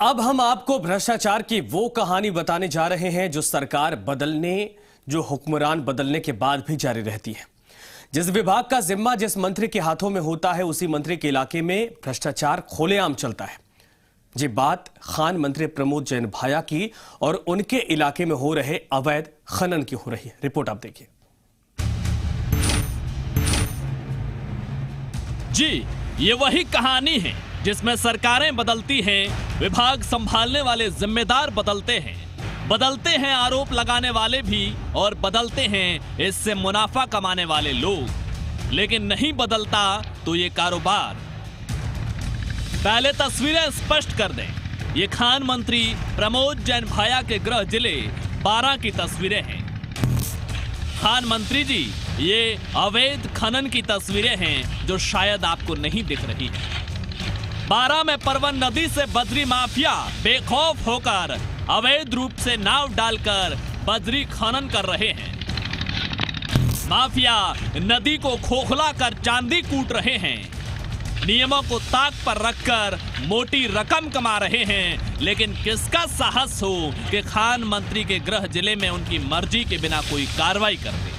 अब हम आपको भ्रष्टाचार की वो कहानी बताने जा रहे हैं जो सरकार बदलने, जो हुक्मरान बदलने के बाद भी जारी रहती है। जिस विभाग का जिम्मा जिस मंत्री के हाथों में होता है, उसी मंत्री के इलाके में भ्रष्टाचार खुलेआम चलता है। ये बात खान मंत्री प्रमोद जैन भाया की और उनके इलाके में हो रहे अवैध खनन की हो रही है। रिपोर्ट आप देखिए। जी, ये वही कहानी है जिसमें सरकारें बदलती हैं, विभाग संभालने वाले जिम्मेदार बदलते हैं आरोप लगाने वाले भी, और बदलते हैं इससे मुनाफा कमाने वाले लोग। लेकिन नहीं बदलता तो ये कारोबार। पहले तस्वीरें स्पष्ट कर दें, ये खान मंत्री प्रमोद जैन भाया के गृह जिले 12 की तस्वीरें हैं। खान मंत्री जी, ये अवैध खनन की तस्वीरें हैं जो शायद आपको नहीं दिख रही है। 12 में परवन नदी से बजरी माफिया बेखौफ होकर अवैध रूप से नाव डालकर बजरी खनन कर रहे हैं। माफिया नदी को खोखला कर चांदी कूट रहे हैं, नियमों को ताक पर रखकर मोटी रकम कमा रहे हैं। लेकिन किसका साहस हो कि खान मंत्री के गृह जिले में उनकी मर्जी के बिना कोई कार्रवाई कर दे।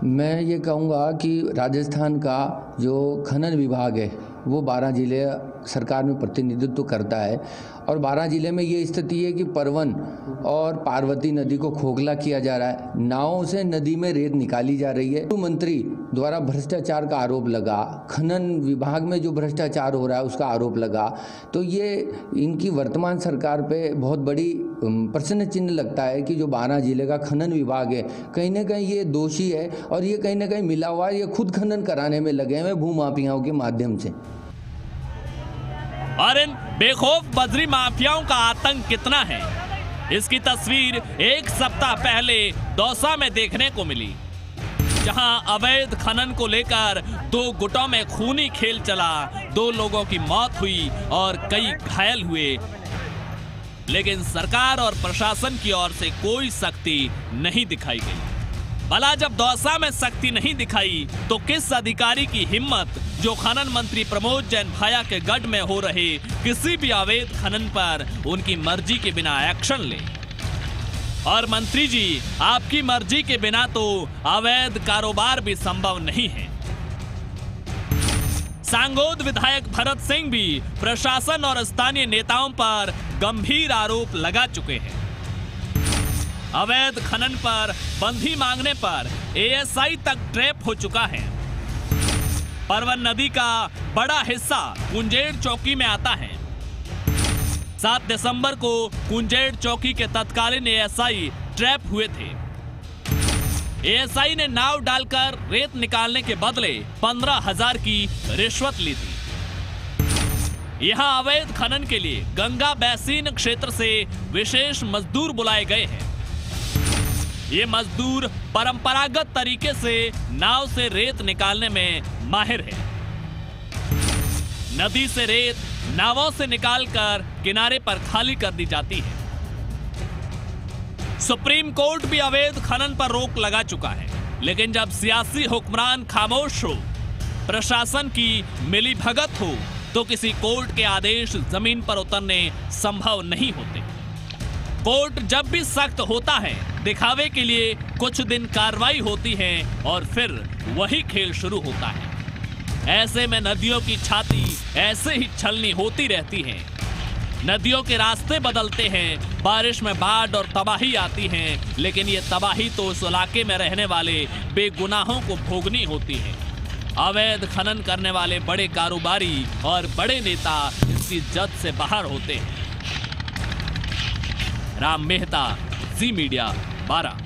मैं ये कहूँगा कि राजस्थान का जो खनन विभाग है वो 12 जिले सरकार में प्रतिनिधित्व करता है, और 12 जिले में ये स्थिति है कि परवन और पार्वती नदी को खोखला किया जा रहा है, नावों से नदी में रेत निकाली जा रही है। तो मंत्री द्वारा भ्रष्टाचार का आरोप लगा, खनन विभाग में जो भ्रष्टाचार हो रहा है उसका आरोप लगा, तो ये इनकी वर्तमान सरकार पे बहुत बड़ी प्रश्न चिन्ह लगता है कि जो 12 जिले का खनन विभाग है कहीं ना कहीं ये दोषी है, और ये कहीं ना कहीं मिला हुआ है, ये खुद खनन कराने में लगे हैं भूमाफियाओं के माध्यम से। और इन बेखौफ बजरी माफियाओं का आतंक कितना है, इसकी तस्वीर एक सप्ताह पहले दौसा में देखने को मिली, जहां अवैध खनन को लेकर 2 गुटों में खूनी खेल चला। 2 लोगों की मौत हुई और कई घायल हुए, लेकिन सरकार और प्रशासन की ओर से कोई सख्ती नहीं दिखाई गई। भला जब दौसा में सख्ती नहीं दिखाई तो किस अधिकारी की हिम्मत जो खनन मंत्री प्रमोद जैन भाया के गढ़ में हो रहे किसी भी अवैध खनन पर उनकी मर्जी के बिना एक्शन ले। और मंत्री जी, आपकी मर्जी के बिना तो अवैध कारोबार भी संभव नहीं है। सांगोद विधायक भरत सिंह भी प्रशासन और स्थानीय नेताओं पर गंभीर आरोप लगा चुके हैं। अवैध खनन पर बंधी मांगने पर एएसआई तक ट्रैप हो चुका है। परवन नदी का बड़ा हिस्सा कुंजेड़ चौकी में आता है। 7 दिसंबर को कुंजेड़ चौकी के तत्कालीन एएसआई ट्रैप हुए थे। एएसआई ने नाव डालकर रेत निकालने के बदले 15,000 की रिश्वत ली थी। यहां अवैध खनन के लिए गंगा बैसिन क्षेत्र से विशेष मजदूर बुलाए गए हैं। ये मजदूर परंपरागत तरीके से नाव से रेत निकालने में माहिर है। नदी से रेत नावों से निकालकर किनारे पर खाली कर दी जाती है। सुप्रीम कोर्ट भी अवैध खनन पर रोक लगा चुका है, लेकिन जब सियासी हुक्मरान खामोश हो, प्रशासन की मिलीभगत हो, तो किसी कोर्ट के आदेश जमीन पर उतरने संभव नहीं होते। कोर्ट जब भी सख्त होता है, दिखावे के लिए कुछ दिन कार्रवाई होती है और फिर वही खेल शुरू होता है। ऐसे में नदियों की छाती ऐसे ही छलनी होती रहती है। नदियों के रास्ते बदलते हैं, बारिश में बाढ़ और तबाही आती है, लेकिन ये तबाही तो उस इलाके में रहने वाले बेगुनाहों को भोगनी होती है। अवैध खनन करने वाले बड़े कारोबारी और बड़े नेता इसकी जद से बाहर होते हैं। राम मेहता, जी मीडिया, 12।